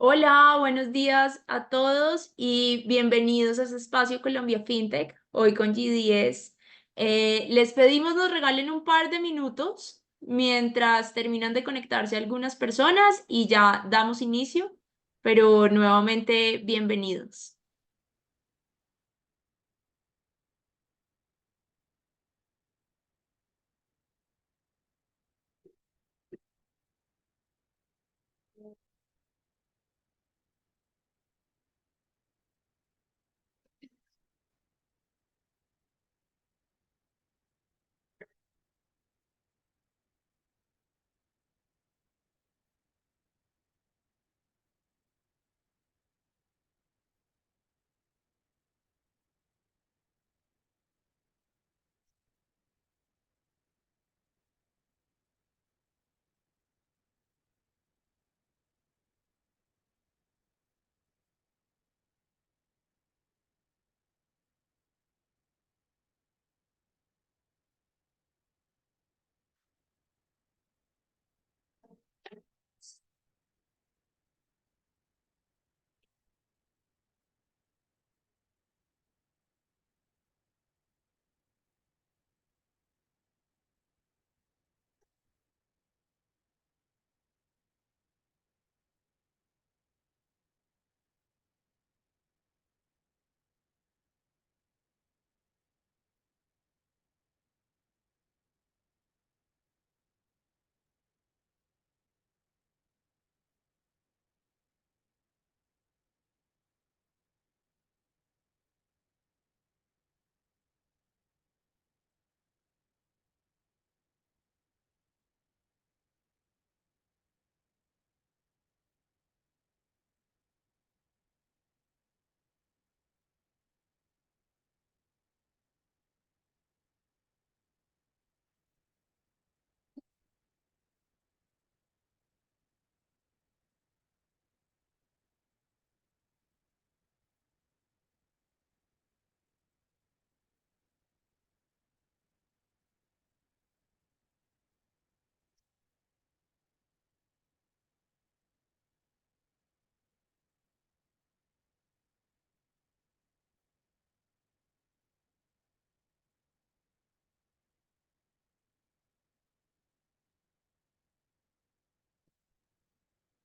Hola, buenos días a todos y bienvenidos a este espacio Colombia FinTech, hoy con G10. Les pedimos nos regalen un par de minutos mientras terminan de conectarse algunas personas y ya damos inicio, pero nuevamente bienvenidos.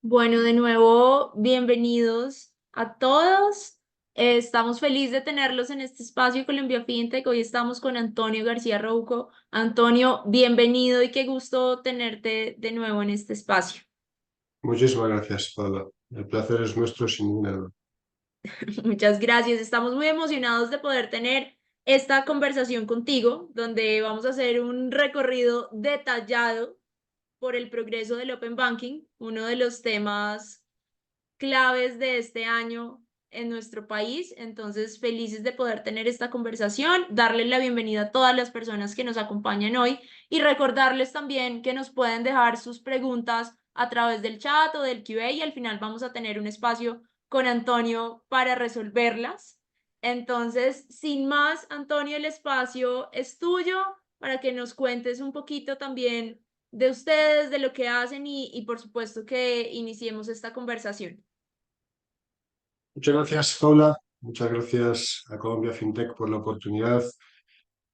Bueno, de nuevo, bienvenidos a todos. Estamos felices de tenerlos en este espacio Colombia FinTech. Hoy estamos con Antonio García Rouco. Antonio, bienvenido y qué gusto tenerte de nuevo en este espacio. Muchísimas gracias, Paula. El placer es nuestro sin ninguna duda. Muchas gracias. Estamos muy emocionados de poder tener esta conversación contigo, donde vamos a hacer un recorrido detallado por el progreso del Open Banking, uno de los temas claves de este año en nuestro país. Entonces, felices de poder tener esta conversación, darle la bienvenida a todas las personas que nos acompañan hoy y recordarles también que nos pueden dejar sus preguntas a través del chat o del QA y al final vamos a tener un espacio con Antonio para resolverlas. Entonces, sin más, Antonio, el espacio es tuyo para que nos cuentes un poquito también de ustedes, de lo que hacen y por supuesto que iniciemos esta conversación. Muchas gracias, Paula. Muchas gracias a Colombia FinTech por la oportunidad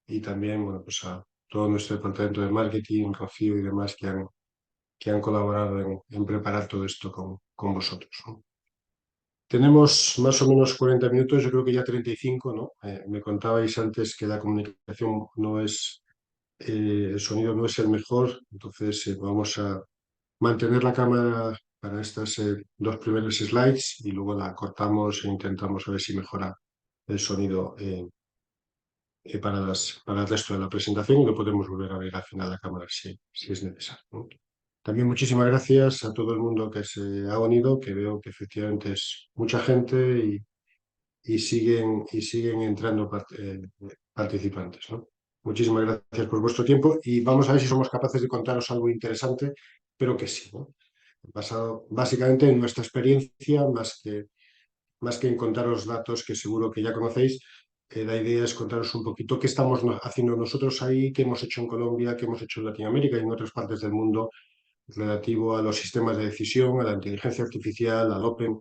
y también, bueno, pues a todo nuestro departamento de marketing, Rocío y demás que han colaborado en preparar todo esto con vosotros, ¿no? Tenemos más o menos 40 minutos, yo creo que ya 35, ¿no? Me contabais antes que la comunicación no es, el sonido no es el mejor, entonces vamos a mantener la cámara para estas dos primeros slides y luego la cortamos e intentamos ver si mejora el sonido para el resto de la presentación y lo podemos volver a ver al final la cámara si es necesario, ¿no? También muchísimas gracias a todo el mundo que se ha unido, que veo que efectivamente es mucha gente y siguen entrando participantes, ¿no? Muchísimas gracias por vuestro tiempo y vamos a ver si somos capaces de contaros algo interesante, pero que sí, ¿no? Basado básicamente en nuestra experiencia, más que en contaros datos que seguro que ya conocéis. La idea es contaros un poquito qué estamos haciendo nosotros ahí, qué hemos hecho en Colombia, qué hemos hecho en Latinoamérica y en otras partes del mundo relativo a los sistemas de decisión, a la inteligencia artificial, al Open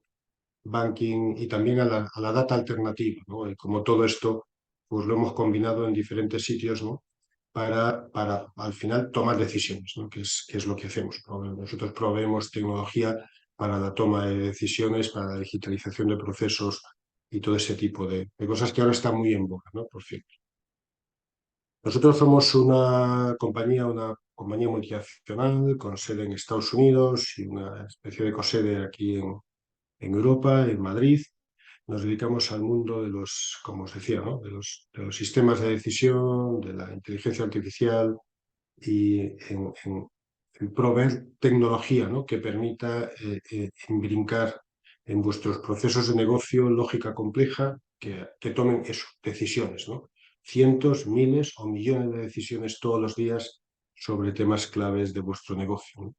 Banking y también a la data alternativa, ¿no? Y como todo esto, pues lo hemos combinado en diferentes sitios, ¿no? Para al final tomar decisiones, ¿no? Que es lo que hacemos. Nosotros proveemos tecnología para la toma de decisiones, para la digitalización de procesos y todo ese tipo de cosas que ahora están muy en boga, ¿no? Por cierto. Nosotros somos una compañía multinacional con sede en Estados Unidos y una especie de cosede aquí en Europa, en Madrid. Nos dedicamos al mundo de los, como os decía, ¿no? De los sistemas de decisión, de la inteligencia artificial y en proveer tecnología, ¿no? Que permita brincar en vuestros procesos de negocio lógica compleja que tomen eso, decisiones, ¿no? Cientos, miles o millones de decisiones todos los días sobre temas claves de vuestro negocio, ¿no?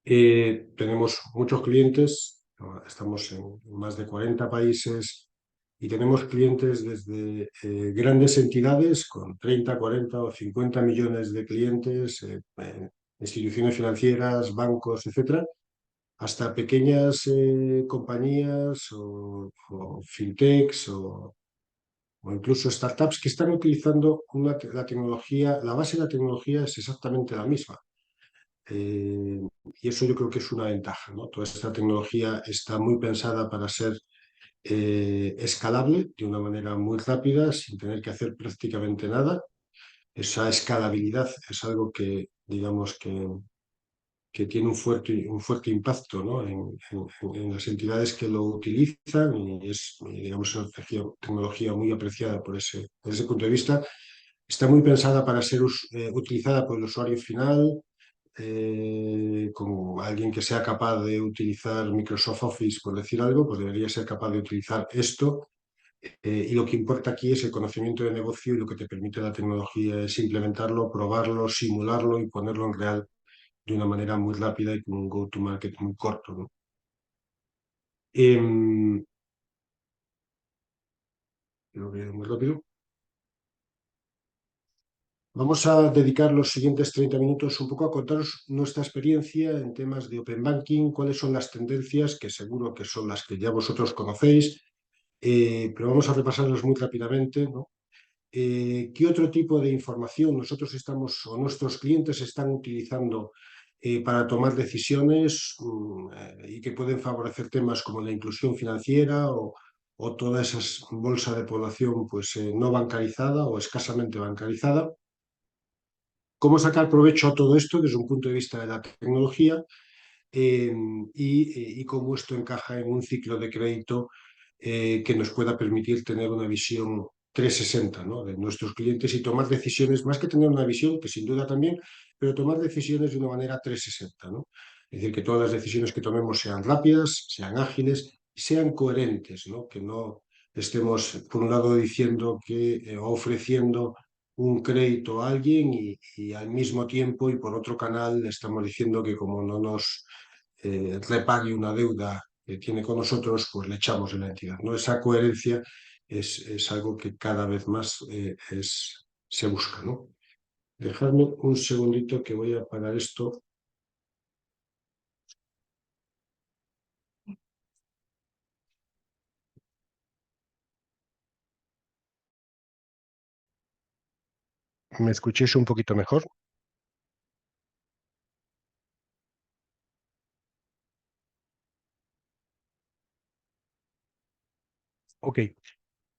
Tenemos muchos clientes, estamos en más de 40 países y tenemos clientes desde grandes entidades con 30, 40 o 50 millones de clientes, instituciones financieras, bancos, etcétera, hasta pequeñas compañías o fintechs o incluso startups que están utilizando la tecnología, la base de la tecnología es exactamente la misma. Eh, y eso yo creo que es una ventaja, ¿no? Toda esta tecnología está muy pensada para ser escalable de una manera muy rápida, sin tener que hacer prácticamente nada. Esa escalabilidad es algo que, digamos, que tiene un fuerte impacto, ¿no? En las entidades que lo utilizan y es, digamos, una tecnología muy apreciada por ese punto de vista. Está muy pensada para ser utilizada por el usuario final, como alguien que sea capaz de utilizar Microsoft Office, por decir algo, pues debería ser capaz de utilizar esto. Y lo que importa aquí es el conocimiento de negocio y lo que te permite la tecnología es implementarlo, probarlo, simularlo y ponerlo en real de una manera muy rápida y con un go-to-market muy corto, ¿no? Creo que muy rápido. Vamos a dedicar los siguientes 30 minutos un poco a contaros nuestra experiencia en temas de Open Banking, cuáles son las tendencias, que seguro que son las que ya vosotros conocéis, pero vamos a repasarlas muy rápidamente, ¿no? ¿Qué otro tipo de información nosotros estamos o nuestros clientes están utilizando para tomar decisiones y que pueden favorecer temas como la inclusión financiera o toda esa bolsa de población pues, no bancarizada o escasamente bancarizada? ¿Cómo sacar provecho a todo esto desde un punto de vista de la tecnología eh, y cómo esto encaja en un ciclo de crédito que nos pueda permitir tener una visión 360, ¿no? De nuestros clientes y tomar decisiones, más que tener una visión, que sin duda también, pero tomar decisiones de una manera 360, ¿no? Es decir, que todas las decisiones que tomemos sean rápidas, sean ágiles y sean coherentes, ¿no? Que no estemos, por un lado, diciendo que ofreciendo un crédito a alguien y al mismo tiempo y por otro canal le estamos diciendo que como no nos repague una deuda que tiene con nosotros, pues le echamos de la entidad, ¿no? Esa coherencia es algo que cada vez más se busca, ¿no? Dejadme un segundito que voy a parar esto. ¿Me escuchéis un poquito mejor? Ok,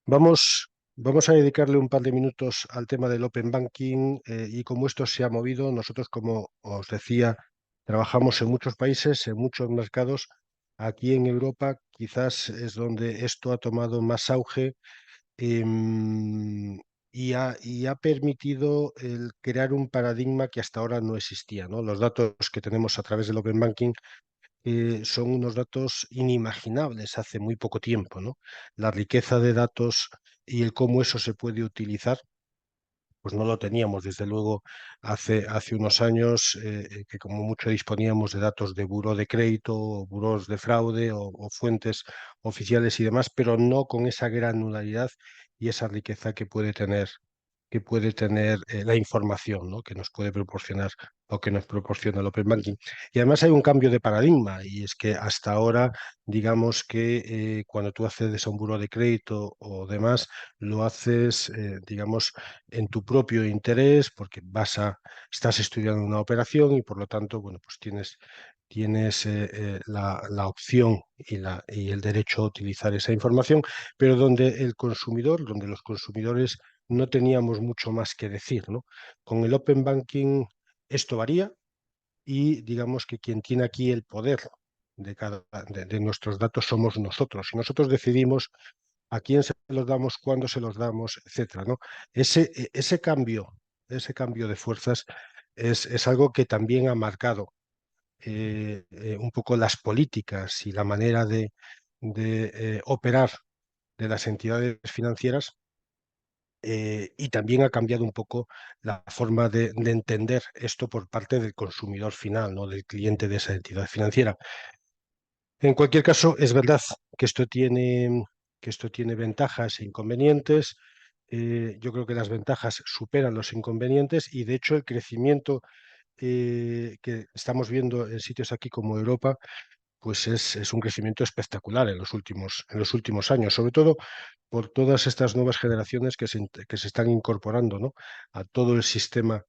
vamos a dedicarle un par de minutos al tema del Open Banking y cómo esto se ha movido. Nosotros, como os decía, trabajamos en muchos países, en muchos mercados. Aquí en Europa quizás es donde esto ha tomado más auge y ha permitido el crear un paradigma que hasta ahora no existía, ¿no? Los datos que tenemos a través del Open Banking son unos datos inimaginables hace muy poco tiempo, ¿no? La riqueza de datos y el cómo eso se puede utilizar, pues no lo teníamos, desde luego, hace unos años, que como mucho disponíamos de datos de buró de crédito, o burós de fraude o fuentes oficiales y demás, pero no con esa granularidad y esa riqueza que puede tener la información, ¿no? Que nos puede proporcionar. o que nos proporciona el Open Banking. Y además hay un cambio de paradigma, y es que hasta ahora, digamos que cuando tú accedes a un buró de crédito o demás, lo haces, digamos, en tu propio interés, porque estás estudiando una operación y por lo tanto, bueno, pues tienes la opción y el derecho a utilizar esa información, pero donde los consumidores no teníamos mucho más que decir, ¿no? Con el Open Banking esto varía y digamos que quien tiene aquí el poder de nuestros datos somos nosotros. Y nosotros decidimos a quién se los damos, cuándo se los damos, etcétera, ¿no? Ese cambio de fuerzas es algo que también ha marcado un poco las políticas y la manera de operar de las entidades financieras, y también ha cambiado un poco la forma de entender esto por parte del consumidor final, ¿no? Del cliente de esa entidad financiera. En cualquier caso, es verdad que esto tiene ventajas e inconvenientes. Yo creo que las ventajas superan los inconvenientes y, de hecho, el crecimiento que estamos viendo en sitios aquí como Europa pues es un crecimiento espectacular en los últimos años, sobre todo por todas estas nuevas generaciones que se están incorporando, ¿no? a todo el sistema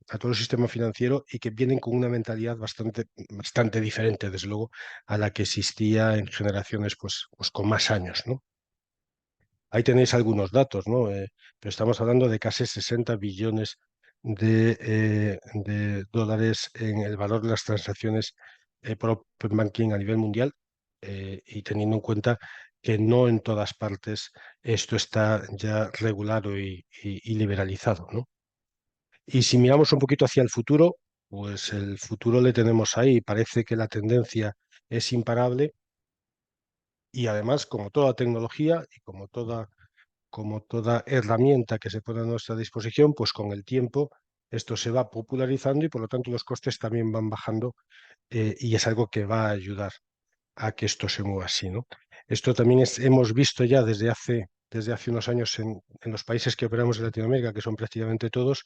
a todo el sistema financiero y que vienen con una mentalidad bastante diferente, desde luego, a la que existía en generaciones pues con más años, ¿no? Ahí tenéis algunos datos, ¿no? Pero estamos hablando de casi 60 billones de dólares en el valor de las transacciones por Open Banking a nivel mundial, y teniendo en cuenta que no en todas partes esto está ya regulado y liberalizado, ¿no? Y si miramos un poquito hacia el futuro, pues el futuro le tenemos ahí. Parece que la tendencia es imparable y además, como toda tecnología y como toda herramienta que se pone a nuestra disposición, pues con el tiempo esto se va popularizando y por lo tanto los costes también van bajando, y es algo que va a ayudar a que esto se mueva así, ¿no? Esto también hemos visto ya desde hace unos años en los países que operamos en Latinoamérica, que son prácticamente todos,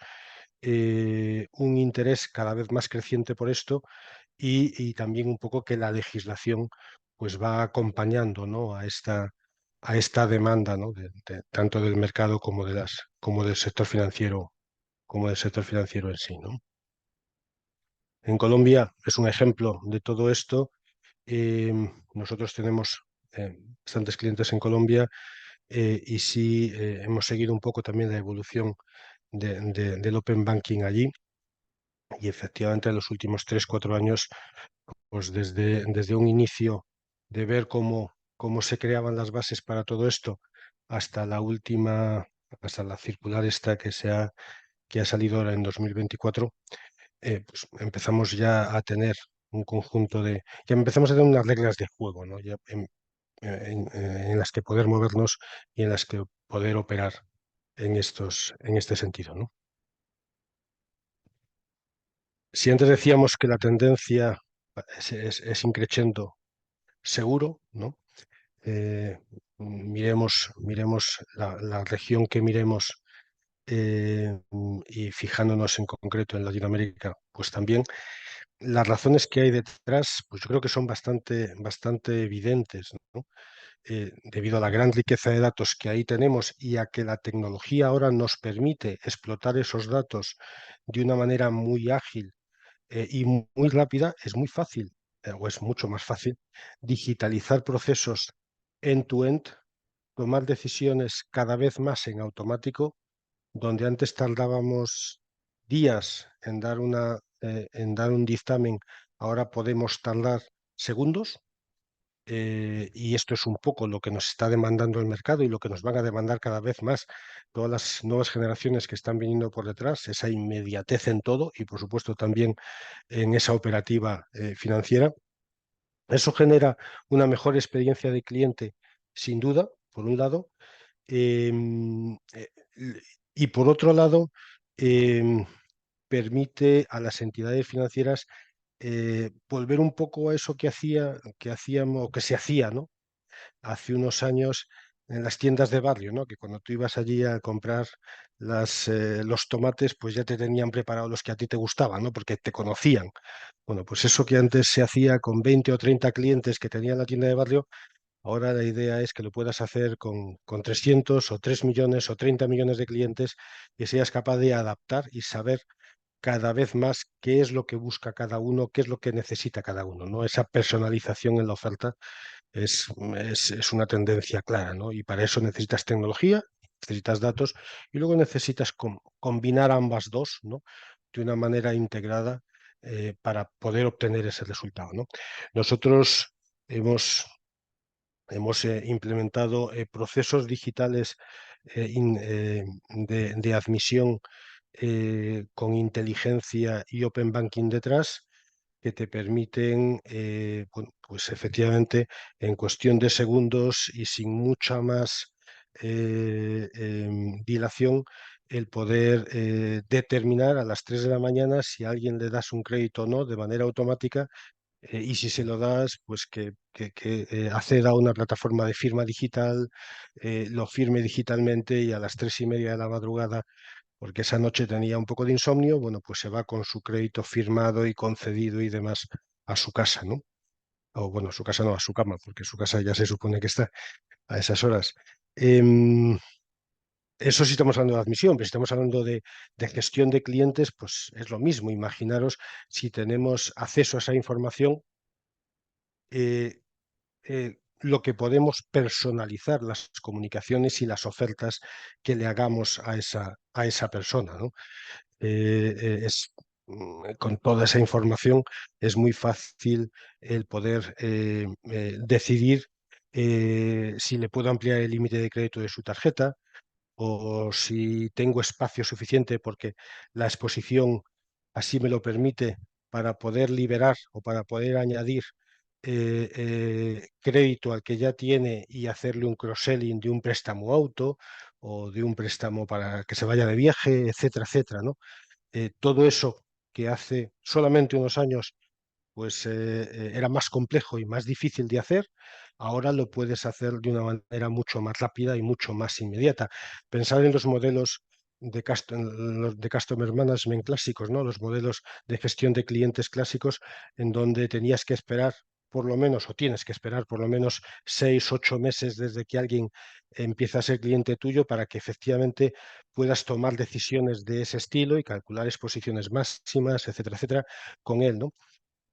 un interés cada vez más creciente por esto y también un poco que la legislación pues va acompañando, ¿no? a esta demanda, ¿no? Tanto del mercado como del sector financiero, como del sector financiero en sí, ¿no? En Colombia es un ejemplo de todo esto. Eh, Nosotros tenemos bastantes clientes en Colombia, y sí hemos seguido un poco también la evolución del Open Banking allí. Y efectivamente en los últimos 3 o 4 años, pues desde un inicio de ver cómo se creaban las bases para todo esto hasta hasta la circular esta que ha salido ahora en 2024, pues empezamos ya a tener un conjunto ya empezamos a tener unas reglas de juego, ¿no? Ya en las que poder movernos y en las que poder operar en este sentido, ¿no? Si antes decíamos que la tendencia es increciendo seguro, ¿no? Miremos la región que miremos, y fijándonos en concreto en Latinoamérica, pues también las razones que hay detrás, pues yo creo que son bastante evidentes, ¿no? Debido a la gran riqueza de datos que ahí tenemos y a que la tecnología ahora nos permite explotar esos datos de una manera muy ágil y muy rápida, es muy fácil, o es mucho más fácil, digitalizar procesos end-to-end, tomar decisiones cada vez más en automático, donde antes tardábamos días en dar un dictamen, ahora podemos tardar segundos. Y esto es un poco lo que nos está demandando el mercado y lo que nos van a demandar cada vez más todas las nuevas generaciones que están viniendo por detrás, esa inmediatez en todo y por supuesto también en esa operativa financiera. Eso genera una mejor experiencia de cliente, sin duda, por un lado, eh, y por otro lado, em, permite a las entidades financieras volver un poco a eso que hacíamos, que se hacía, ¿no? Hace unos años, en las tiendas de barrio, ¿no? Que cuando tú ibas allí a comprar los tomates, pues ya te tenían preparados los que a ti te gustaban, ¿no? Porque te conocían. Bueno, pues eso que antes se hacía con 20 o 30 clientes que tenía la tienda de barrio, ahora la idea es que lo puedas hacer con 300 o 3 millones o 30 millones de clientes y seas capaz de adaptar y saber cada vez más qué es lo que busca cada uno, qué es lo que necesita cada uno, ¿no? Esa personalización en la oferta es, es una tendencia clara, ¿no? Y para eso necesitas tecnología, necesitas datos y luego necesitas combinar ambas dos, ¿no? De una manera integrada para poder obtener ese resultado, ¿no? Nosotros hemos implementado procesos digitales de admisión con inteligencia y Open Banking detrás que te permiten, bueno, pues efectivamente, en cuestión de segundos y sin mucha más dilación, el poder determinar a las 3 de la mañana si a alguien le das un crédito o no de manera automática y si se lo das, pues que acceda a una plataforma de firma digital, lo firme digitalmente y a las 3:30 de la madrugada, porque esa noche tenía un poco de insomnio, bueno, pues se va con su crédito firmado y concedido y demás a su casa, ¿no? O bueno, a su casa no, a su cama, porque su casa ya se supone que está a esas horas. Em, Eso sí estamos hablando de admisión, pero si estamos hablando de gestión de clientes, pues es lo mismo. Imaginaros si tenemos acceso a esa información, eh, lo que podemos personalizar las comunicaciones y las ofertas que le hagamos a esa persona, ¿no? Con toda esa información es muy fácil el poder decidir si le puedo ampliar el límite de crédito de su tarjeta o si tengo espacio suficiente porque la exposición así me lo permite para poder liberar o para poder añadir crédito al que ya tiene y hacerle un cross-selling de un préstamo auto o de un préstamo para que se vaya de viaje, etcétera, etcétera, ¿no? Todo eso que hace solamente unos años pues era más complejo y más difícil de hacer, ahora lo puedes hacer de una manera mucho más rápida y mucho más inmediata. Pensar en los modelos de Customer Management clásicos, ¿no? Los modelos de gestión de clientes clásicos, en donde tenías que esperar por lo menos, o tienes que esperar por lo menos 6, 8 meses desde que alguien empieza a ser cliente tuyo para que efectivamente puedas tomar decisiones de ese estilo y calcular exposiciones máximas, etcétera, etcétera, con él, ¿no?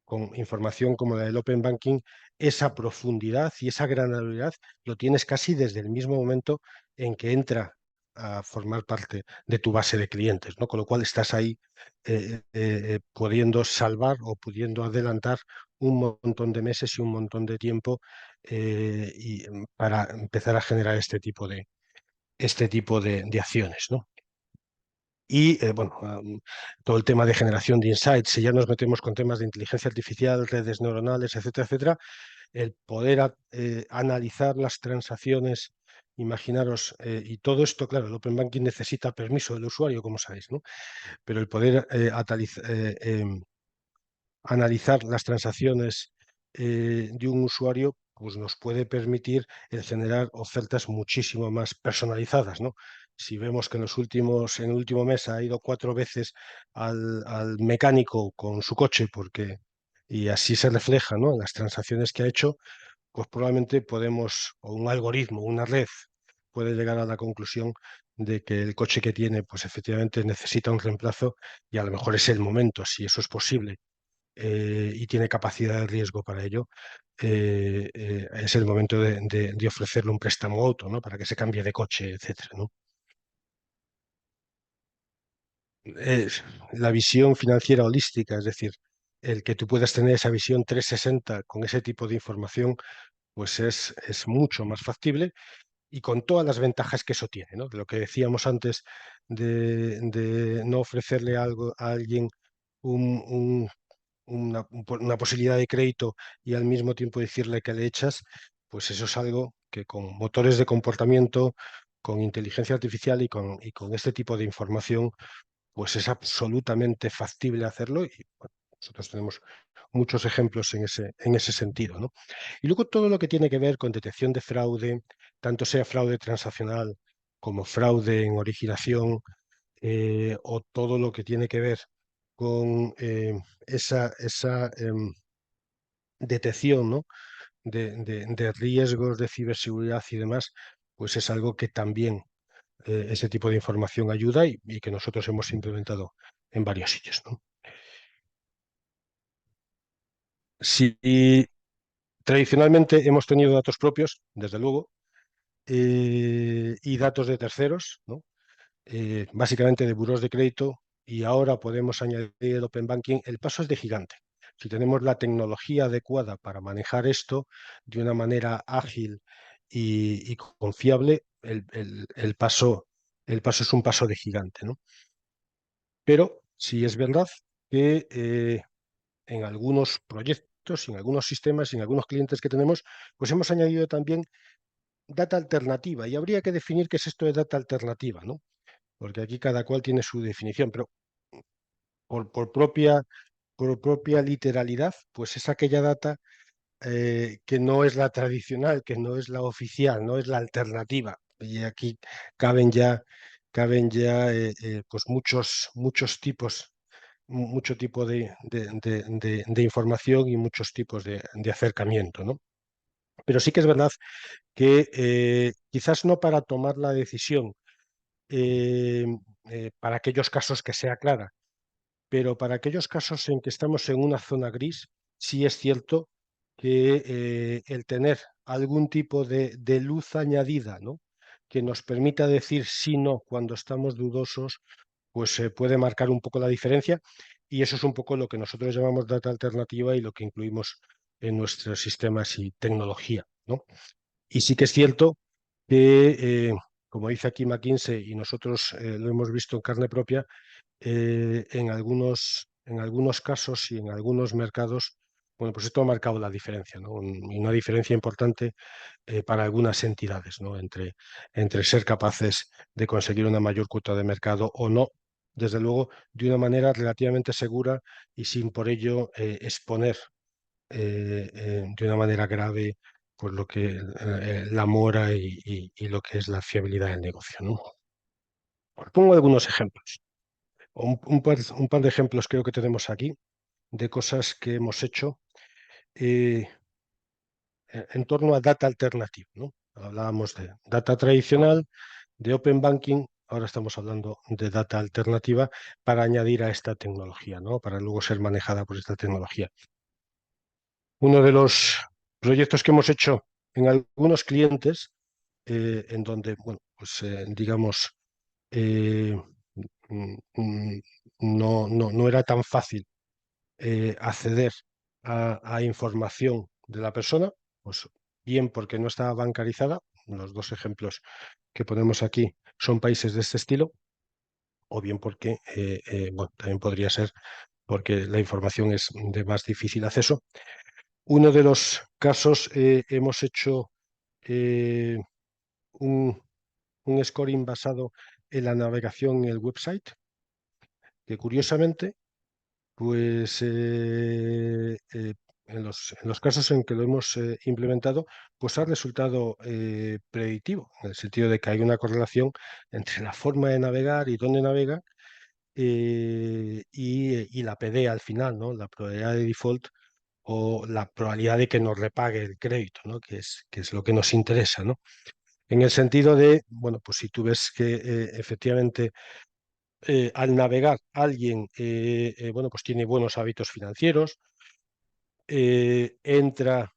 Con información como la del Open Banking, esa profundidad y esa granularidad lo tienes casi desde el mismo momento en que entra a formar parte de tu base de clientes, ¿no? Con lo cual estás ahí pudiendo salvar o pudiendo adelantar un montón de meses y un montón de tiempo para empezar a generar este tipo de acciones, ¿no? Y bueno, todo el tema de generación de insights, si ya nos metemos con temas de inteligencia artificial, redes neuronales, etcétera, etcétera, el poder analizar las transacciones, imaginaros, y todo esto, claro, el Open Banking necesita permiso del usuario, como sabéis, ¿no? Pero el poder analizar las transacciones de un usuario, pues nos puede permitir el generar ofertas muchísimo más personalizadas, ¿no? Si vemos que en el último mes ha ido 4 veces al mecánico con su coche, y así se refleja, ¿no? En las transacciones que ha hecho, pues probablemente podemos, o un algoritmo, una red, puede llegar a la conclusión de que el coche que tiene, pues efectivamente necesita un reemplazo y a lo mejor es el momento, si eso es posible y tiene capacidad de riesgo para ello, es el momento de ofrecerle un préstamo auto, ¿no? Para que se cambie de coche, etcétera, ¿no? La visión financiera holística, es decir, el que tú puedas tener esa visión 360 con ese tipo de información, pues es mucho más factible y con todas las ventajas que eso tiene, ¿no? De lo que decíamos antes de no ofrecerle algo a alguien un, una posibilidad de crédito y al mismo tiempo decirle que le echas, pues eso es algo que con motores de comportamiento, con inteligencia artificial y con este tipo de información, pues es absolutamente factible hacerlo y bueno, nosotros tenemos muchos ejemplos en ese sentido, ¿no? Y luego todo lo que tiene que ver con detección de fraude, tanto sea fraude transaccional como fraude en originación, o todo lo que tiene que ver con esa detección, ¿no? de riesgos de ciberseguridad y demás, pues es algo que también ese tipo de información ayuda y que nosotros hemos implementado en varios sitios, ¿no? Si tradicionalmente hemos tenido datos propios, desde luego, y datos de terceros, ¿no? Básicamente de burós de crédito, y ahora podemos añadir el Open Banking. El paso es de gigante. Si tenemos la tecnología adecuada para manejar esto de una manera ágil y confiable, el paso es un paso de gigante, ¿no? Pero sí es verdad que en algunos proyectos, en algunos sistemas, en algunos clientes que tenemos, pues hemos añadido también data alternativa, y habría que definir qué es esto de data alternativa, ¿no? Porque aquí cada cual tiene su definición, pero por propia literalidad, pues es aquella data que no es la tradicional, que no es la oficial, no es la alternativa. Y aquí caben ya, pues muchos tipos, mucho tipo de información y muchos tipos de acercamiento, ¿no? Pero sí que es verdad que quizás no para tomar la decisión, eh, para aquellos casos que sea clara, pero para aquellos casos en que estamos en una zona gris, sí es cierto que el tener algún tipo de luz añadida, ¿no? que nos permita decir sí, no, cuando estamos dudosos, pues se puede marcar un poco la diferencia, y eso es un poco lo que nosotros llamamos data alternativa y lo que incluimos en nuestros sistemas y tecnología, ¿no? Y sí que es cierto que, como dice aquí McKinsey, y nosotros lo hemos visto en carne propia, en algunos casos y en algunos mercados, bueno, pues esto ha marcado la diferencia, ¿no? Y una diferencia importante para algunas entidades, ¿no? Entre ser capaces de conseguir una mayor cuota de mercado o no, desde luego, de una manera relativamente segura y sin por ello exponer de una manera grave pues lo que la mora y lo que es la fiabilidad del negocio, ¿no? Os pongo algunos ejemplos. Un par de ejemplos creo que tenemos aquí de cosas que hemos hecho eh, en torno a data alternativa, ¿no? Hablábamos de data tradicional, de Open Banking, ahora estamos hablando de data alternativa para añadir a esta tecnología, ¿no? Para luego ser manejada por esta tecnología. Uno de los proyectos que hemos hecho en algunos clientes, en donde, bueno, pues digamos, eh, no era tan fácil acceder a información de la persona, pues bien porque no estaba bancarizada. Los dos ejemplos que ponemos aquí son países de este estilo, o bien porque, bueno, también podría ser porque la información es de más difícil acceso. Uno de los casos hemos hecho eh, un, un scoring basado en la navegación en el website, que curiosamente, pues en los casos en que lo hemos implementado, pues ha resultado predictivo, en el sentido de que hay una correlación entre la forma de navegar y dónde navega, y la PD al final, ¿no? La probabilidad de default o la probabilidad de que nos repague el crédito, ¿no? Que es lo que nos interesa, ¿no? En el sentido de, bueno, pues si tú ves que efectivamente al navegar alguien, bueno, pues tiene buenos hábitos financieros, entra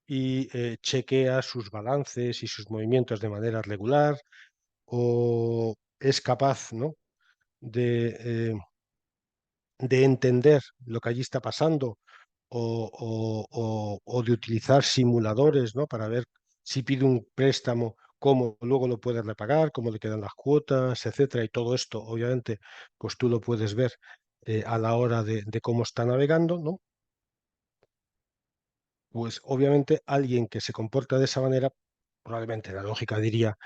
y chequea sus balances y sus movimientos de manera regular, o es capaz, ¿no? de entender lo que allí está pasando, o de utilizar simuladores, ¿no? Para ver si pide un préstamo, cómo luego lo puede repagar, cómo le quedan las cuotas, etcétera. Y todo esto, obviamente, pues tú lo puedes ver a la hora de cómo está navegando, ¿no? Pues obviamente alguien que se comporta de esa manera, probablemente la lógica diría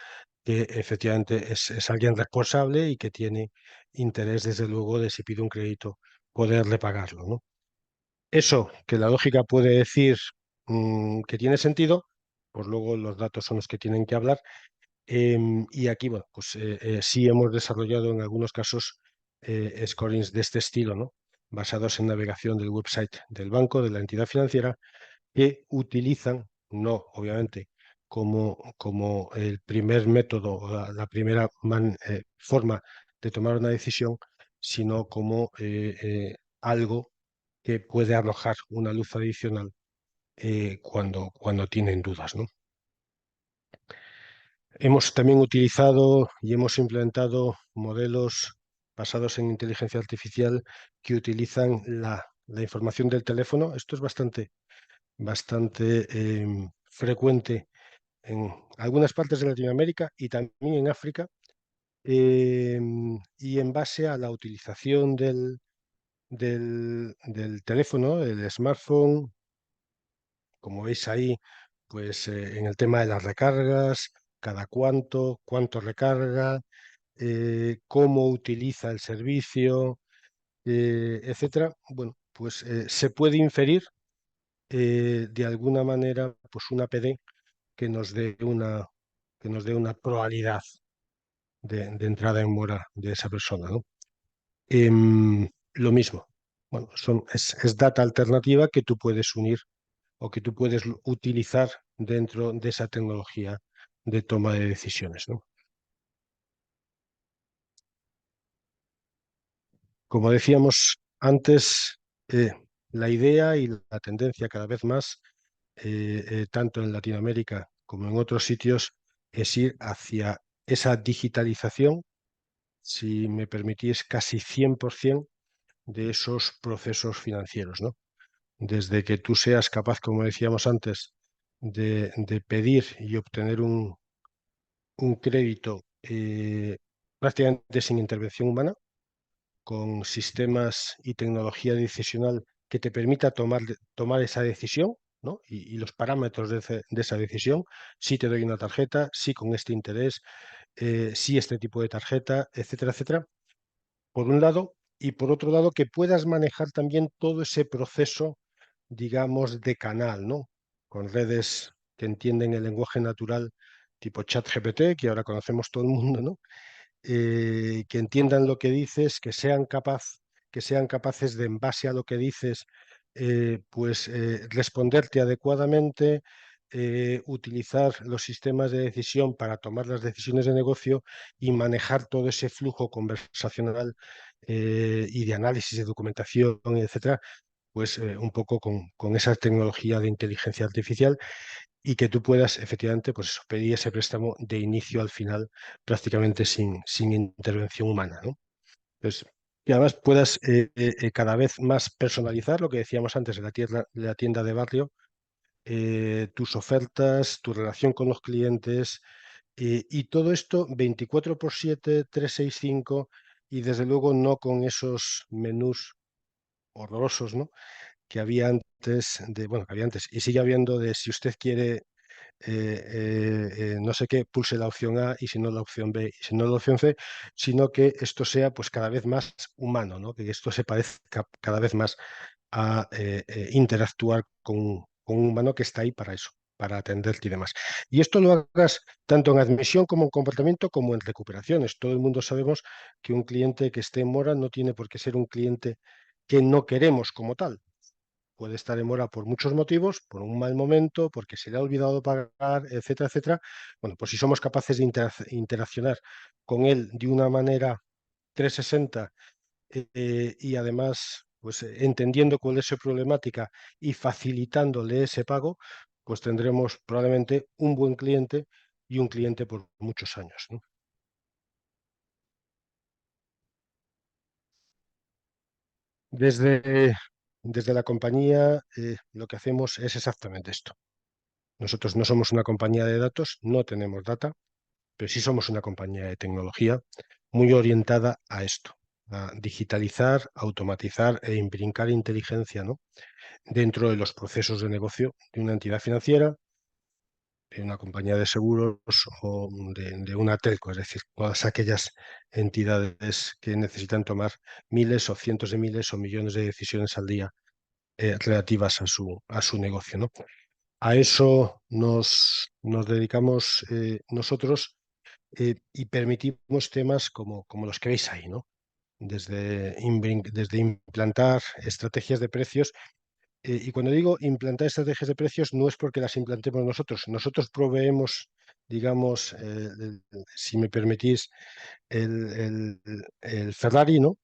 que efectivamente es alguien responsable y que tiene interés, desde luego, de si pide un crédito, poderle pagarlo, ¿no? Eso, que la lógica puede decir que tiene sentido, pues luego los datos son los que tienen que hablar. Y aquí, bueno, pues sí hemos desarrollado en algunos casos scorings de este estilo, ¿no? Basados en navegación del website del banco, de la entidad financiera, que utilizan, no obviamente como el primer método o la primera forma de tomar una decisión, sino como algo que puede arrojar una luz adicional cuando tienen dudas, ¿no? Hemos también utilizado y hemos implementado modelos basados en inteligencia artificial que utilizan la información del teléfono. Esto es bastante frecuente en algunas partes de Latinoamérica y también en África. Y en base a la utilización del teléfono, el smartphone, como veis ahí, pues en el tema de las recargas, cada cuánto recarga, cómo utiliza el servicio, etcétera. Bueno, pues se puede inferir de alguna manera pues una PD que nos dé una probabilidad de entrada en mora de esa persona, ¿no? Lo mismo. Bueno, es data alternativa que tú puedes unir o que tú puedes utilizar dentro de esa tecnología de toma de decisiones, ¿no? Como decíamos antes, la idea y la tendencia cada vez más, tanto en Latinoamérica como en otros sitios, es ir hacia esa digitalización, si me permitís, casi 100% de esos procesos financieros, ¿no? Desde que tú seas capaz, como decíamos antes, de pedir y obtener un crédito prácticamente sin intervención humana, con sistemas y tecnología decisional que te permita tomar esa decisión, ¿no? Y los parámetros de esa decisión, si te doy una tarjeta, si con este interés, si este tipo de tarjeta, etcétera, etcétera, por un lado, y por otro lado, que puedas manejar también todo ese proceso, digamos, de canal, ¿no? Con redes que entienden el lenguaje natural tipo ChatGPT, que ahora conocemos todo el mundo, ¿no? Que entiendan lo que dices, que sean capaces de, en base a lo que dices, pues responderte adecuadamente, utilizar los sistemas de decisión para tomar las decisiones de negocio y manejar todo ese flujo conversacional y de análisis de documentación, etcétera, pues un poco con esa tecnología de inteligencia artificial y que tú puedas efectivamente pues eso, pedir ese préstamo de inicio al final prácticamente sin intervención humana, ¿no? Pues, y además puedas cada vez más personalizar lo que decíamos antes de la tienda de barrio, tus ofertas, tu relación con los clientes y todo esto 24/7, 365 y desde luego no con esos menús horrorosos, ¿no? Que había antes bueno, que había antes y sigue habiendo de si usted quiere no sé qué, pulse la opción A y si no la opción B y si no la opción C, sino que esto sea pues cada vez más humano, ¿no? Que esto se parezca cada vez más a interactuar con un humano que está ahí para eso, para atenderte y demás. Y esto lo hagas tanto en admisión como en comportamiento como en recuperaciones. Todo el mundo sabemos que un cliente que esté en mora no tiene por qué ser un cliente que no queremos como tal. Puede estar en mora por muchos motivos, por un mal momento, porque se le ha olvidado pagar, etcétera, etcétera. Bueno, pues si somos capaces de interaccionar con él de una manera 360 y además pues entendiendo cuál es su problemática y facilitándole ese pago, pues tendremos probablemente un buen cliente y un cliente por muchos años, ¿no? Desde la compañía lo que hacemos es exactamente esto. Nosotros no somos una compañía de datos, no tenemos data, pero sí somos una compañía de tecnología muy orientada a esto, a digitalizar, automatizar e imbricar inteligencia, ¿no? Dentro de los procesos de negocio de una entidad financiera, de una compañía de seguros o de una telco, es decir, todas aquellas entidades que necesitan tomar miles o cientos de miles o millones de decisiones al día relativas a su negocio, ¿no? A eso nos dedicamos nosotros y permitimos temas como los que veis ahí, ¿no? Desde implantar estrategias de precios. Y cuando digo implantar estrategias de precios, no es porque las implantemos nosotros. Nosotros proveemos, digamos, si me permitís, el Ferrari, ¿no?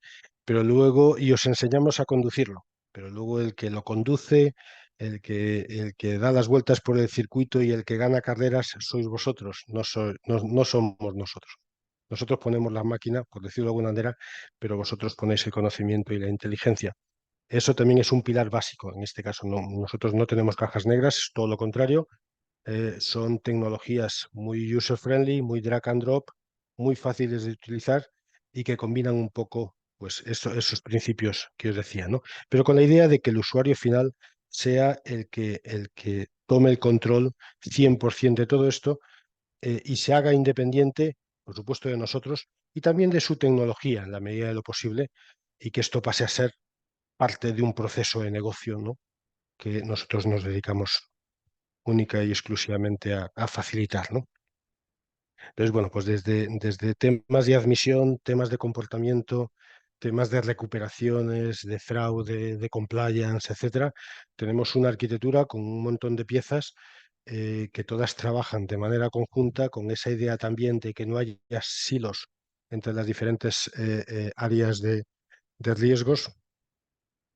Pero luego, y os enseñamos a conducirlo, pero luego el que lo conduce, el que da las vueltas por el circuito y el que gana carreras sois vosotros, no somos nosotros. Nosotros ponemos la máquina, por decirlo de alguna manera, pero vosotros ponéis el conocimiento y la inteligencia. Eso también es un pilar básico. En este caso, nosotros no tenemos cajas negras, es todo lo contrario. Son tecnologías muy user-friendly, muy drag and drop, muy fáciles de utilizar y que combinan un poco pues, esos principios que os decía, ¿no? Pero con la idea de que el usuario final sea el que tome el control 100% de todo esto y se haga independiente, por supuesto, de nosotros y también de su tecnología en la medida de lo posible y que esto pase a ser parte de un proceso de negocio, ¿no? Que nosotros nos dedicamos única y exclusivamente a facilitar, ¿no? Entonces, bueno, pues desde temas de admisión, temas de comportamiento, temas de recuperaciones, de fraude, de compliance, etcétera, tenemos una arquitectura con un montón de piezas que todas trabajan de manera conjunta con esa idea también de que no haya silos entre las diferentes áreas de riesgos